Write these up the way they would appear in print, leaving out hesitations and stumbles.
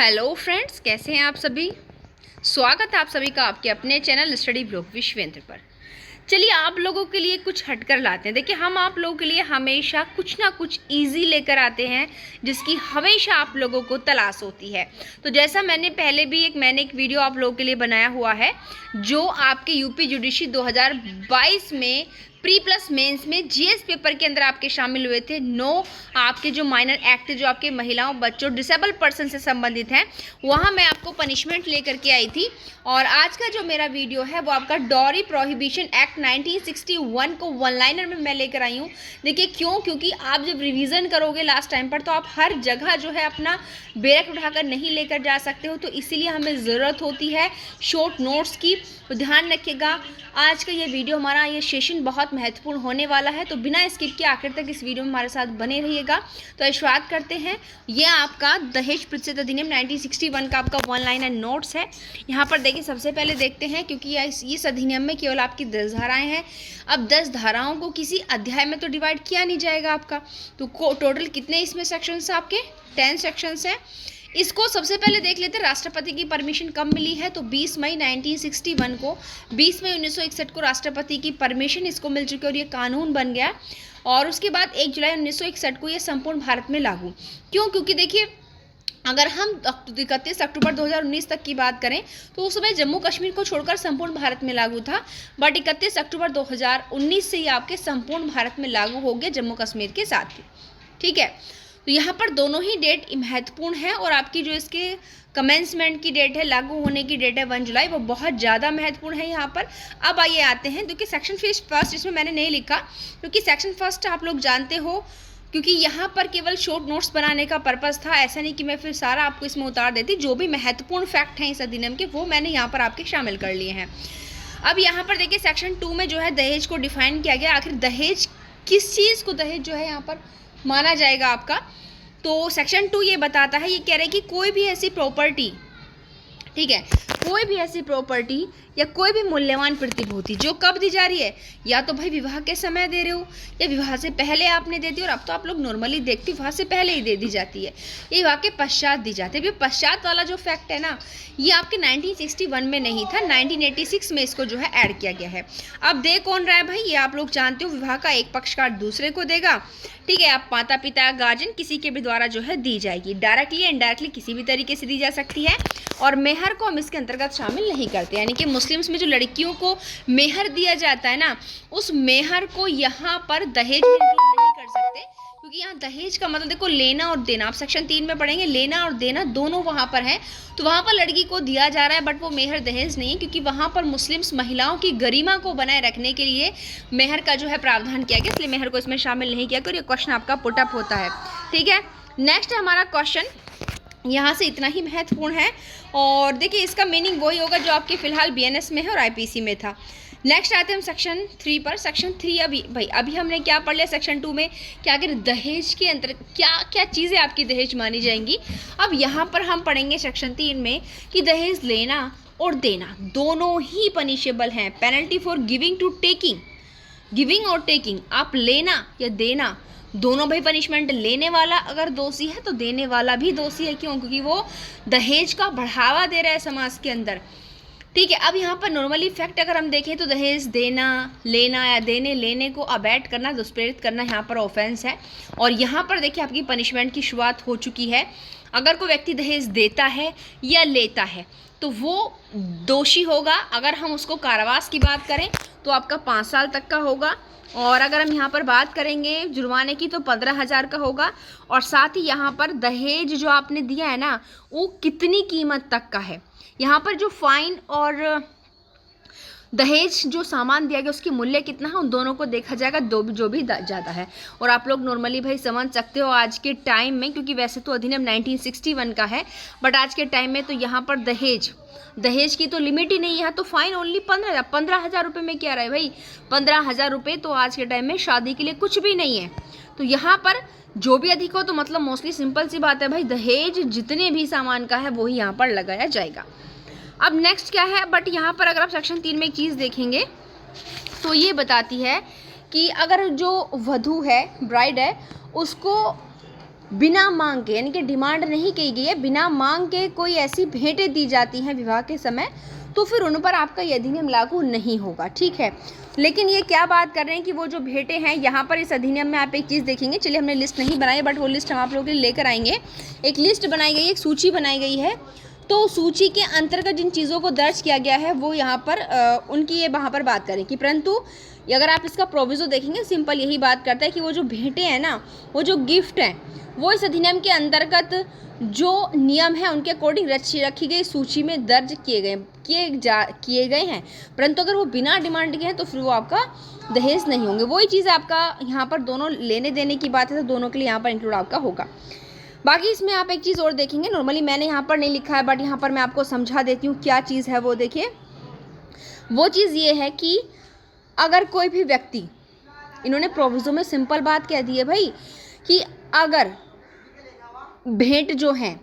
Hello friends, कैसे हैं आप सभी। स्वागत है आप सभी का आपके अपने चैनल स्टडी ब्लॉग विश्वेंद्र पर। चलिए आप लोगों के लिए कुछ हटकर लाते हैं। देखिए, हम आप लोगों के लिए हमेशा कुछ ना कुछ इजी लेकर आते हैं जिसकी हमेशा आप लोगों को तलाश होती है। तो जैसा मैंने पहले भी एक वीडियो आप लोगों के लिए बनाया हुआ है, जो आपके यूपी जुडिशरी 2022 में प्री प्लस मेंस में जीएस पेपर के अंदर आपके शामिल हुए थे। आपके जो माइनर एक्ट जो आपके महिलाओं, बच्चों, डिसेबल पर्सन से संबंधित हैं, वहाँ मैं आपको पनिशमेंट लेकर के आई थी। और आज का जो मेरा वीडियो है वो आपका डॉरी प्रोहिबिशन एक्ट 1961 को वन लाइनर में मैं लेकर आई हूँ। देखिए क्योंकि आप जब रिवीजन करोगे लास्ट टाइम पर, तो आप हर जगह जो है अपना बैरक उठाकर नहीं लेकर जा सकते हो, तो इसीलिए हमें ज़रूरत होती है शॉर्ट नोट्स की। तो ध्यान रखिएगा, आज का ये वीडियो हमारा ये सेशन बहुत महत्वपूर्ण होने वाला है, तो बिना स्किप के आखिर तक इस वीडियो में हमारे साथ बने रहिएगा। तो शुरुआत करते हैं। ये आपका दहेज प्रतिशत अधिनियम 1961 का आपका वन लाइनर नोट्स है। यहाँ पर देखिए, सबसे पहले देखते हैं, क्योंकि इस अधिनियम में केवल आपकी 10 धाराएं हैं। अब 10 धाराओं को किसी अध्याय में तो डिवाइड किया नहीं जाएगा आपका, तो टोटल कितने इसमें सेक्शंस आपके 10 सेक्शंस हैं। इसको सबसे पहले देख लेते हैं, राष्ट्रपति की परमिशन कब मिली है। तो 20 मई 1961 को, 20 मई 1961 को राष्ट्रपति की परमिशन इसको मिल चुकी है और ये कानून बन गया। और उसके बाद 1 जुलाई 1961 को ये संपूर्ण भारत में लागू। क्योंकि देखिए, अगर हम 31 अक्टूबर 2019 तक की बात करें तो उस समय जम्मू कश्मीर को छोड़कर संपूर्ण भारत में लागू था, बट 31 अक्टूबर 2019 से ही आपके संपूर्ण भारत में लागू हो गया जम्मू कश्मीर के साथ ही। ठीक है, तो यहाँ पर दोनों ही डेट महत्वपूर्ण है और आपकी जो इसके कमेंसमेंट की डेट है, लागू होने की डेट है 1 जुलाई, वो बहुत ज़्यादा महत्वपूर्ण है यहाँ पर। अब आइए आते हैं, क्योंकि सेक्शन फर्स्ट इसमें मैंने नहीं लिखा, क्योंकि सेक्शन फर्स्ट आप लोग जानते हो, क्योंकि यहाँ पर केवल शॉर्ट नोट्स बनाने का पर्पस था। ऐसा नहीं कि मैं फिर सारा आपको इसमें उतार देती। जो भी महत्वपूर्ण फैक्ट हैं इस अधिनियम के, वो मैंने यहाँ पर आपके शामिल कर लिए हैं। अब यहाँ पर देखिए, सेक्शन 2 में जो है दहेज को डिफाइन किया गया। आखिर दहेज किस चीज़ को दहेज जो है यहाँ पर माना जाएगा आपका, तो सेक्शन 2 ये बताता है, ये कह रहे हैं कि कोई भी ऐसी प्रॉपर्टी, ठीक है, कोई भी ऐसी प्रॉपर्टी या कोई भी मूल्यवान प्रतिभूति जो कब दी जा रही है, या तो भाई विवाह के समय दे रहे हो या विवाह से पहले आपने दे दी, और अब तो आप लोग नॉर्मली देखते विवाह से पहले ही दे दी जाती है, ये विवाह के पश्चात दी जाती है। पश्चात वाला जो फैक्ट है ना, ये आपके 1961 में नहीं था, 1986 में इसको जो है ऐड किया गया है। अब दे कौन रहा है भाई, ये आप लोग जानते हो, विवाह का एक पक्षकार दूसरे को देगा। ठीक है, आप माता पिता, गार्जियन, किसी के भी द्वारा जो है दी जाएगी, डायरेक्टली इनडायरेक्टली किसी भी तरीके से दी जा सकती है। और मेहर को हम इसके अंतर्गत शामिल नहीं करते, यानी कि मुस्लिम्स में जो लड़कियों को मेहर दिया जाता है ना, उस मेहर को यहाँ पर दहेज में इंक्लूड नहीं कर सकते, क्योंकि यहाँ दहेज का मतलब देखो, लेना और देना, आप सेक्शन 3 में पढ़ेंगे, लेना और देना दोनों वहाँ पर है। तो वहाँ पर लड़की को दिया जा रहा है, बट वो मेहर दहेज नहीं है, क्योंकि वहाँ पर मुस्लिम्स महिलाओं की गरिमा को बनाए रखने के लिए मेहर का जो है प्रावधान किया गया, इसलिए मेहर को इसमें शामिल नहीं किया। ये क्वेश्चन आपका पुटअप होता है। ठीक है, नेक्स्ट हमारा क्वेश्चन यहाँ से इतना ही महत्वपूर्ण है, और देखिए इसका मीनिंग वही होगा जो आपके फिलहाल बीएनएस में है और आईपीसी में था। नेक्स्ट आते हैं हम सेक्शन 3 पर। सेक्शन 3 अभी हमने क्या पढ़ लिया सेक्शन 2 में, क्या अगर दहेज के अंतर क्या क्या चीज़ें आपकी दहेज मानी जाएंगी। अब यहाँ पर हम पढ़ेंगे सेक्शन 3 में कि दहेज लेना और देना दोनों ही पनिशेबल हैं। Penalty for giving to taking, giving और टेकिंग, आप लेना या देना दोनों भाई पनिशमेंट। लेने वाला अगर दोषी है तो देने वाला भी दोषी है। क्यों? क्योंकि वो दहेज का बढ़ावा दे रहा है समाज के अंदर। ठीक है, अब यहाँ पर नॉर्मली फैक्ट अगर हम देखें तो दहेज देना, लेना या देने लेने को अबैट करना, दुष्प्रेरित करना यहाँ पर ऑफेंस है। और यहाँ पर देखिए आपकी पनिशमेंट की शुरुआत हो चुकी है। अगर कोई व्यक्ति दहेज देता है या लेता है तो वो दोषी होगा। अगर हम उसको कारावास की बात करें तो आपका 5 साल तक का होगा, और अगर हम यहाँ पर बात करेंगे जुर्माने की तो 15,000 का होगा। और साथ ही यहाँ पर दहेज जो आपने दिया है ना, वो कितनी कीमत तक का है, यहाँ पर जो फाइन और दहेज जो सामान दिया गया उसकी मूल्य कितना है, उन दोनों को देखा जाएगा, जो भी ज़्यादा है। और आप लोग नॉर्मली भाई समझ सकते हो आज के टाइम में, क्योंकि वैसे तो अधिनियम 1961 का है, बट आज के टाइम में तो यहाँ पर दहेज की तो लिमिट ही नहीं है। तो फाइन ओनली 15,000 रुपये में क्या रहे भाई, 15,000 रुपये तो आज के टाइम में शादी के लिए कुछ भी नहीं है। तो यहाँ पर जो भी अधिक हो तो मतलब मोस्टली सिंपल सी बात है भाई, दहेज जितने भी सामान का है वही यहाँ पर लगाया जाएगा। अब नेक्स्ट क्या है, बट यहाँ पर अगर आप सेक्शन 3 में एक चीज़ देखेंगे तो ये बताती है कि अगर जो वधू है, ब्राइड है, उसको बिना मांग के, यानी कि डिमांड नहीं की गई है, बिना मांग के कोई ऐसी भेंटें दी जाती हैं विवाह के समय, तो फिर उन पर आपका ये अधिनियम लागू नहीं होगा। ठीक है, लेकिन ये क्या बात कर रहे हैं कि वो जो भेंटें हैं यहाँ पर इस अधिनियम में आप एक चीज़ देखेंगे, चलिए हमने लिस्ट नहीं बनाई बट वो लिस्ट हम आप लोगों के लिए लेकर आएंगे। एक लिस्ट बनाई गई, एक सूची बनाई गई है, तो सूची के अंतर्गत जिन चीज़ों को दर्ज किया गया है वो यहाँ पर उनकी ये वहाँ पर बात करें कि परंतु अगर आप इसका प्रोविज़ो देखेंगे सिंपल यही बात करता है कि वो जो भेंटें हैं ना, वो जो गिफ्ट हैं, वो इस अधिनियम के अंतर्गत जो नियम है उनके अकॉर्डिंग रखी गई सूची में दर्ज किए गए हैं, परंतु अगर वो बिना डिमांड के हैं तो फिर वो आपका दहेज नहीं होंगे। वही चीज़ आपका यहाँ पर दोनों लेने देने की बात है तो दोनों के लिए यहाँ पर इंक्लूड आपका होगा। बाकी इसमें आप एक चीज़ और देखेंगे, नॉर्मली मैंने यहाँ पर नहीं लिखा है बट यहाँ पर मैं आपको समझा देती हूँ क्या चीज़ है वो। देखिए वो चीज़ ये है कि अगर कोई भी व्यक्ति, इन्होंने प्रोविज़ो में सिंपल बात कह दी है भाई कि अगर भेंट जो है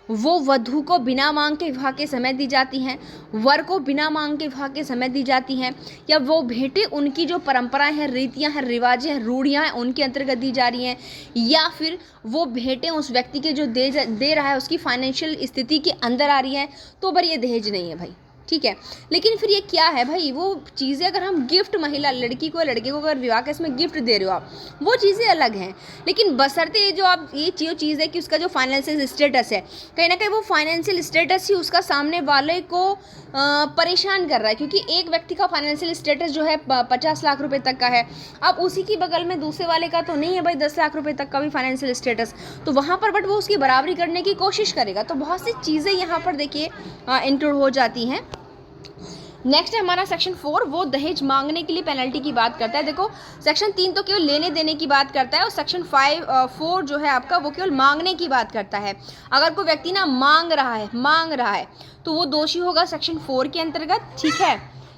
वो वधू को बिना मांग के विवाह के समय दी जाती हैं, वर को बिना मांग के विवाह के समय दी जाती हैं, या वो भेंटें उनकी जो परंपराएं हैं, रीतियां हैं, रिवाजें हैं, रूढ़ियां हैं उनके अंतर्गत दी जा रही हैं, या फिर वो भेंटें उस व्यक्ति के जो दे रहा है उसकी फाइनेंशियल स्थिति के अंदर आ रही हैं, तो पर ये दहेज नहीं है भाई। ठीक है, लेकिन फिर ये क्या है भाई, वो चीज़ें अगर हम गिफ्ट महिला लड़की को लड़के को अगर विवाह के इसमें गिफ्ट दे रहे हो आप, वो चीज़ें अलग हैं, लेकिन बशर्ते ये जो आप ये चीज़ है कि उसका जो फाइनेंशियल स्टेटस है, कहीं ना कहीं वो फाइनेंशियल स्टेटस ही उसका सामने वाले को परेशान कर रहा है, क्योंकि एक व्यक्ति का फाइनेंशियल स्टेटस जो है 50 लाख रुपए तक का है, अब उसी की बगल में दूसरे वाले का तो नहीं है भाई 10 लाख रुपए तक का भी फाइनेंशियल स्टेटस, तो वहाँ पर बट वो उसकी बराबरी करने की कोशिश करेगा। तो बहुत सी चीज़ें यहाँ पर देखिए इंक्लूड हो जाती हैं। नेक्स्ट है हमारा सेक्शन 4, वो दहेज मांगने के लिए पेनल्टी की बात करता है। देखो सेक्शन 3 तो केवल लेने देने की बात करता है और सेक्शन 4 जो है आपका वो केवल मांगने की बात करता है। अगर कोई व्यक्ति ना मांग रहा है तो वो दोषी होगा सेक्शन 4 के अंतर्गत। ठीक है,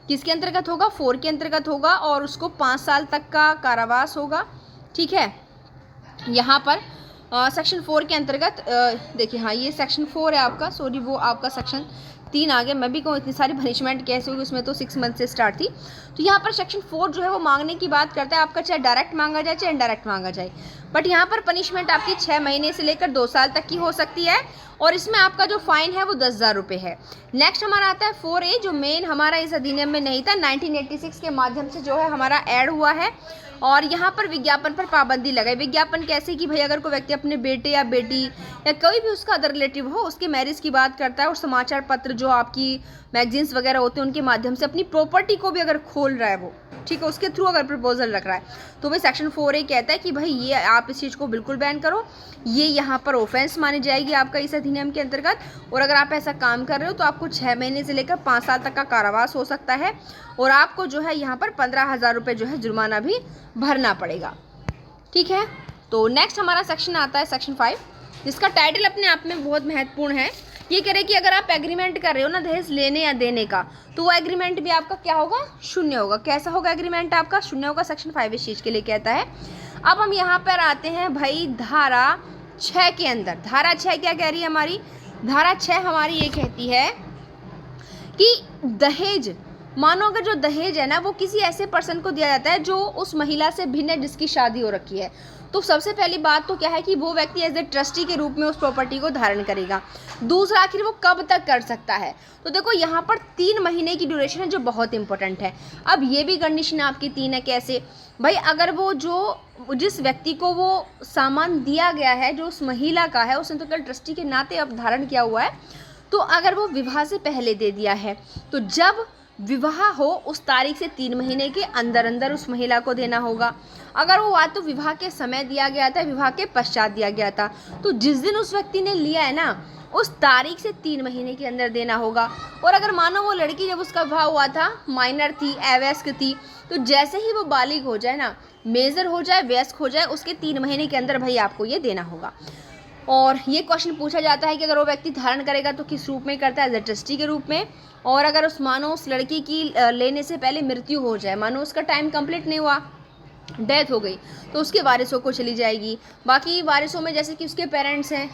किसके अंतर्गत होगा, 4 के अंतर्गत होगा, और उसको 5 साल तक का कारावास होगा। ठीक है, यहाँ पर सेक्शन 4 के अंतर्गत देखिए, हाँ ये सेक्शन 4 है आपका, सॉरी वो आपका सेक्शन 3 आ गया। मैं भी कहूँ इतनी सारी पनिशमेंट कैसे होगी, उसमें तो 6 मंथ से स्टार्ट थी। तो यहाँ पर सेक्शन 4 जो है वो मांगने की बात करता है आपका, चाहे डायरेक्ट मांगा जाए चाहे इनडायरेक्ट मांगा जाए, बट यहाँ पर पनिशमेंट आपकी 6 महीने से लेकर 2 साल तक की हो सकती है, और इसमें आपका जो फाइन है वो 10,000 रुपये है। नेक्स्ट हमारा आता है 4A, जो मेन हमारा इस अधिनियम में नहीं था, 1986 के माध्यम से जो है हमारा ऐड हुआ है, और यहाँ पर विज्ञापन पर पाबंदी लगाई। विज्ञापन कैसे कि भाई अगर कोई व्यक्ति अपने बेटे या बेटी या कोई भी उसका अदर रिलेटिव हो उसके मैरिज की बात करता है, और समाचार पत्र जो आपकी मैगजीन्स वगैरह होते हैं उनके माध्यम से अपनी प्रॉपर्टी को भी अगर खोल रहा है वो, ठीक है, उसके थ्रू अगर प्रपोजल रख रहा है, तो भाई सेक्शन 4A कहता है कि भाई ये आप इस चीज़ को बिल्कुल बैन करो, ये यहाँ पर ऑफेंस मानी जाएगी आपका इस अधिनियम के अंतर्गत, और अगर आप ऐसा काम कर रहे हो तो आपको 6 महीने से लेकर 5 साल तक का कारावास हो सकता है, और आपको जो है यहाँ पर 15,000 रुपये जो है जुर्माना भी भरना पड़ेगा। ठीक है, तो नेक्स्ट हमारा सेक्शन आता है सेक्शन 5, जिसका टाइटल अपने आप में बहुत महत्वपूर्ण है। ये कह रहे कि अगर आप एग्रीमेंट कर रहे हो ना दहेज लेने या देने का, तो वो एग्रीमेंट भी आपका क्या होगा, शून्य होगा। कैसा होगा एग्रीमेंट आपका, शून्य होगा। सेक्शन 5 इस चीज़ के लिए कहता है। अब हम यहाँ पर आते हैं भाई धारा 6 के अंदर। धारा 6 क्या कह रही है हमारी, धारा 6 हमारी ये कहती है कि दहेज, मानो अगर जो दहेज है ना वो किसी ऐसे पर्सन को दिया जाता है जो उस महिला से भिन्न है जिसकी शादी हो रखी है, तो सबसे पहली बात तो क्या है कि वो व्यक्ति एज ए ट्रस्टी के रूप में उस प्रॉपर्टी को धारण करेगा। दूसरा, आखिर वो कब तक कर सकता है, तो देखो यहाँ पर 3 महीने की ड्यूरेशन है जो बहुत इंपॉर्टेंट है। अब ये भी कंडीशन आपकी 3 है। कैसे भाई, अगर वो जो जिस व्यक्ति को वो सामान दिया गया है जो उस महिला का है, उसने तो कल ट्रस्टी के नाते अब धारण किया हुआ है, तो अगर वो विवाह से पहले दे दिया है तो जब विवाह हो उस तारीख से 3 महीने के अंदर अंदर उस महिला को देना होगा। अगर वो या तो विवाह के समय दिया गया था, विवाह के पश्चात दिया गया था, तो जिस दिन उस व्यक्ति ने लिया है ना उस तारीख से 3 महीने के अंदर देना होगा। और अगर मानो वो लड़की जब उसका विवाह हुआ था माइनर थी, अवयस्क थी, तो जैसे ही वो बालिग हो जाए ना, मेजर हो जाए, वयस्क हो जाए, उसके 3 महीने के अंदर भाई आपको ये देना होगा। और ये क्वेश्चन पूछा जाता है कि अगर वो व्यक्ति धारण करेगा तो किस रूप में करता है, एज ए ट्रस्टी के रूप में। और अगर उस लड़की की लेने से पहले मृत्यु हो जाए, मानो उसका टाइम कंप्लीट नहीं हुआ, डेथ हो गई, तो उसके वारिसों को चली जाएगी। बाकी वारिसों में जैसे कि उसके पेरेंट्स हैं,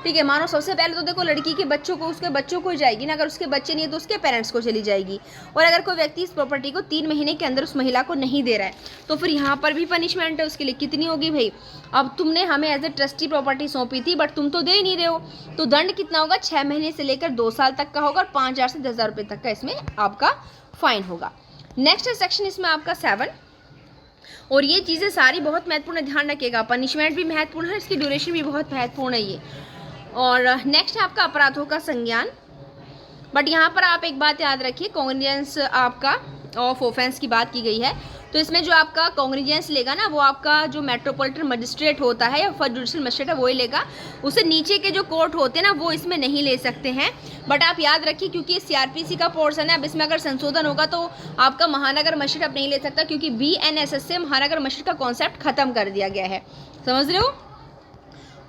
ठीक है। मानो सबसे पहले तो देखो लड़की के बच्चों को, उसके बच्चों को ही जाएगी ना, अगर उसके बच्चे नहीं है तो उसके पेरेंट्स को चली जाएगी। और अगर कोई व्यक्ति इस प्रॉपर्टी को 3 महीने के अंदर उस महिला को नहीं दे रहा है तो फिर यहाँ पर भी पनिशमेंट है उसके लिए। कितनी होगी भाई? अब तुमने हमें एज ए ट्रस्टी प्रॉपर्टी सौंपी थी बट तुम तो दे ही नहीं रहे हो, तो दंड कितना होगा? 6 महीने से लेकर 2 साल तक का होगा और 5,000 से 10,000 रुपये तक का इसमें आपका फाइन होगा। नेक्स्ट सेक्शन इसमें आपका 7, और ये चीज़ें सारी बहुत महत्वपूर्ण है, ध्यान रखिएगा। पनिशमेंट भी महत्वपूर्ण है, इसकी ड्यूरेशन भी बहुत महत्वपूर्ण है ये। और नेक्स्ट है आपका अपराधों का संज्ञान। बट यहाँ पर आप एक बात याद रखिए, कॉग्निजेंस आपका ऑफ ऑफेंस की बात की गई है, तो इसमें जो आपका कॉग्निजेंस लेगा ना वो आपका जो मेट्रोपॉलिटन मजिस्ट्रेट होता है या फर्स्ट जुडिशियल मजिस्ट्रेट है वो ही लेगा। उससे नीचे के जो कोर्ट होते हैं ना वो इसमें नहीं ले सकते हैं। बट आप याद रखिए क्योंकि CRPC का पोर्शन है, अब इसमें अगर संशोधन होगा तो आपका महानगर मजिस्ट्रेट अब नहीं ले सकता, क्योंकि BNSS से महानगर मजिस्ट्रेट का कॉन्सेप्ट खत्म कर दिया गया है। समझ रहे हो?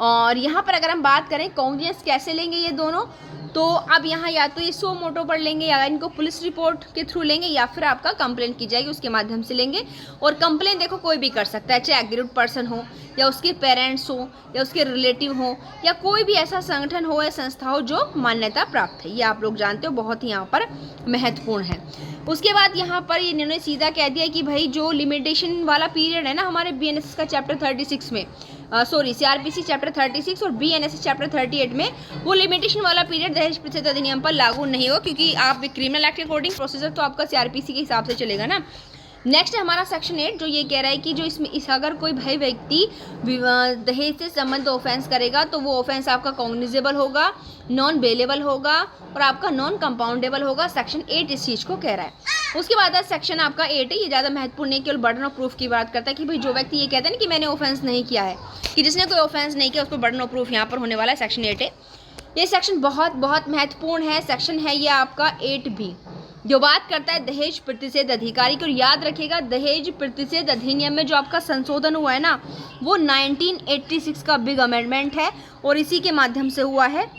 और यहाँ पर अगर हम बात करें कॉग्निजेंस कैसे लेंगे ये दोनों, तो अब यहाँ या तो ये सो मोटो पर लेंगे या इनको पुलिस रिपोर्ट के थ्रू लेंगे या फिर आपका कंप्लेंट की जाएगी उसके माध्यम से लेंगे। और कंप्लेंट देखो कोई भी कर सकता है, चाहे एग्रीड पर्सन हो या उसके पेरेंट्स हो या उसके रिलेटिव हो या कोई भी ऐसा संगठन हो या संस्था हो जो मान्यता प्राप्त है। ये आप लोग जानते हो, बहुत ही यहाँ पर महत्वपूर्ण है। उसके बाद यहाँ पर इन्होंने सीधा कह दिया कि भाई जो लिमिटेशन वाला पीरियड है ना हमारे BNSS का चैप्टर 36 में, CRPC चैप्टर 36 और BNSS चैप्टर 38 में, वो लिमिटेशन वाला पीरियड दहेज प्रतिशत अधिनियम पर लागू नहीं हो, क्योंकि आप क्रिमिनल एक्ट के अकॉर्डिंग प्रोसीजर तो आपका CRPC के हिसाब से चलेगा ना। नेक्स्ट है हमारा सेक्शन 8 जो ये कह रहा है कि जो इसमें अगर कोई भाई व्यक्ति दहेज से संबंध ऑफेंस करेगा तो वो ऑफेंस आपका कॉग्निजेबल होगा, नॉन बेलेबल होगा और आपका नॉन कंपाउंडेबल होगा। सेक्शन 8 इस चीज़ को कह रहा है। उसके बाद सेक्शन आपका 8 है, ये ज़्यादा महत्वपूर्ण नहीं, केवल बर्डन ऑफ प्रूफ की बात करता है कि भाई जो व्यक्ति ये कहता है ना कि मैंने ऑफेंस नहीं किया है, कि जिसने कोई ऑफेंस नहीं किया उसको बर्डन ऑफ प्रूफ यहाँ पर होने वाला है। सेक्शन 8 है, ये सेक्शन बहुत बहुत महत्वपूर्ण है सेक्शन है ये आपका 8B, जो बात करता है दहेज प्रतिषेध अधिकारी की। और याद रखिएगा दहेज प्रतिषेध अधिनियम में जो आपका संशोधन हुआ है ना वो 1986 का बिग अमेंडमेंट है और इसी के माध्यम से हुआ है।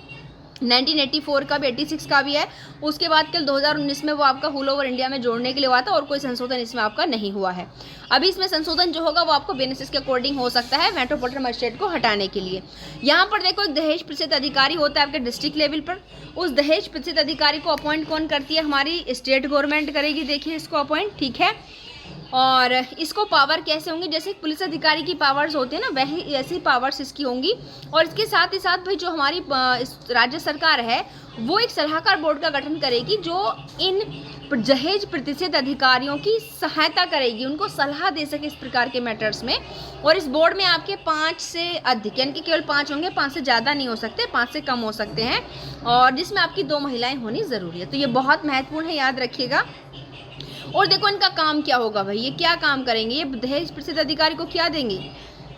1984 का भी, 86 का भी है। उसके बाद कल 2019 में वो आपका हुल ओवर इंडिया में जोड़ने के लिए हुआ था और कोई संशोधन इसमें आपका नहीं हुआ है। अभी इसमें संशोधन जो होगा वो आपको BNSS के अकॉर्डिंग हो सकता है मेट्रोपॉलिटन मजिस्ट्रेट को हटाने के लिए। यहाँ पर देखो एक दहेज प्रतिषेध अधिकारी होता है आपके डिस्ट्रिक्ट लेवल पर। उस दहेज प्रतिषेध अधिकारी को अपॉइंट कौन करती है? हमारी स्टेट गवर्नमेंट करेगी। देखिए इसको अपॉइंट, ठीक है। और इसको पावर कैसे होंगी? जैसे पुलिस अधिकारी की पावर्स होती है ना वही ऐसी पावर्स इसकी होंगी। और इसके साथ ही साथ भाई जो हमारी राज्य सरकार है वो एक सलाहकार बोर्ड का गठन करेगी जो इन दहेज प्रतिषेध अधिकारियों की सहायता करेगी, उनको सलाह दे सके इस प्रकार के मैटर्स में। और इस बोर्ड में आपके 5 से अधिक, यानी कि केवल 5 होंगे, 5 से ज़्यादा नहीं हो सकते, 5 से कम हो सकते हैं, और जिसमें आपकी 2 महिलाएं होनी ज़रूरी है। तो ये बहुत महत्वपूर्ण है, याद रखिएगा। और देखो इनका काम क्या होगा भाई, ये क्या काम करेंगे? ये दहेज प्रतिषेध अधिकारी को क्या देंगे?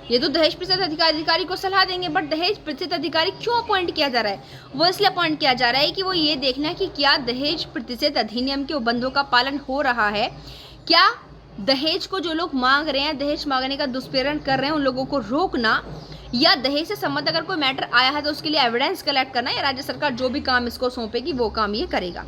ये तो दहेज प्रतिषेध अधिकारी को सलाह देंगे, बट दहेज प्रतिषेध अधिकारी क्यों अपॉइंट किया जा रहा है? वो इसलिए अपॉइंट किया जा रहा है कि वो ये देखना है कि क्या दहेज प्रतिषेध अधिनियम के उपबंधों का पालन हो रहा है, क्या दहेज को जो लोग मांग रहे हैं, दहेज मांगने का दुष्प्रेरण कर रहे हैं, उन लोगों को रोकना, या दहेज से संबंध अगर कोई मैटर आया है तो उसके लिए एविडेंस कलेक्ट करना, या राज्य सरकार जो भी काम इसको सौंपेगी वो काम ये करेगा।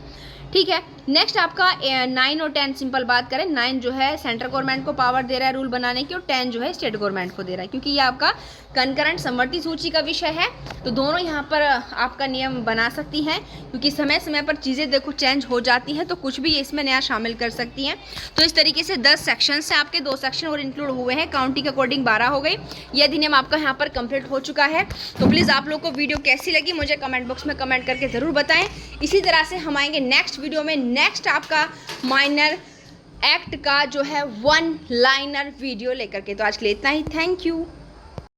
ठीक है। नेक्स्ट आपका 9 और 10, सिंपल बात करें 9 जो है सेंट्रल गवर्नमेंट को पावर दे रहा है रूल बनाने की और 10 जो है स्टेट गवर्नमेंट को दे रहा है, क्योंकि ये आपका कंकरेंट समवर्ती सूची का विषय है। तो दोनों यहाँ पर आपका नियम बना सकती हैं, क्योंकि समय समय पर चीज़ें देखो चेंज हो जाती हैं, तो कुछ भी इसमें नया शामिल कर सकती हैं। तो इस तरीके से 10 सेक्शन से आपके 2 सेक्शन और इंक्लूड हुए हैं, काउंटी के अकॉर्डिंग 12 हो गई। ये अधिनियम आपका यहाँ पर कंप्लीट हो चुका है। तो प्लीज़ आप लोग को वीडियो कैसी लगी मुझे कमेंट बॉक्स में कमेंट करके ज़रूर बताएं। इसी तरह से हम आएंगे नेक्स्ट वीडियो में, नेक्स्ट आपका माइनर एक्ट का जो है 1 लाइनर वीडियो लेकर के। तो आज के लिए इतना ही, थैंक यू।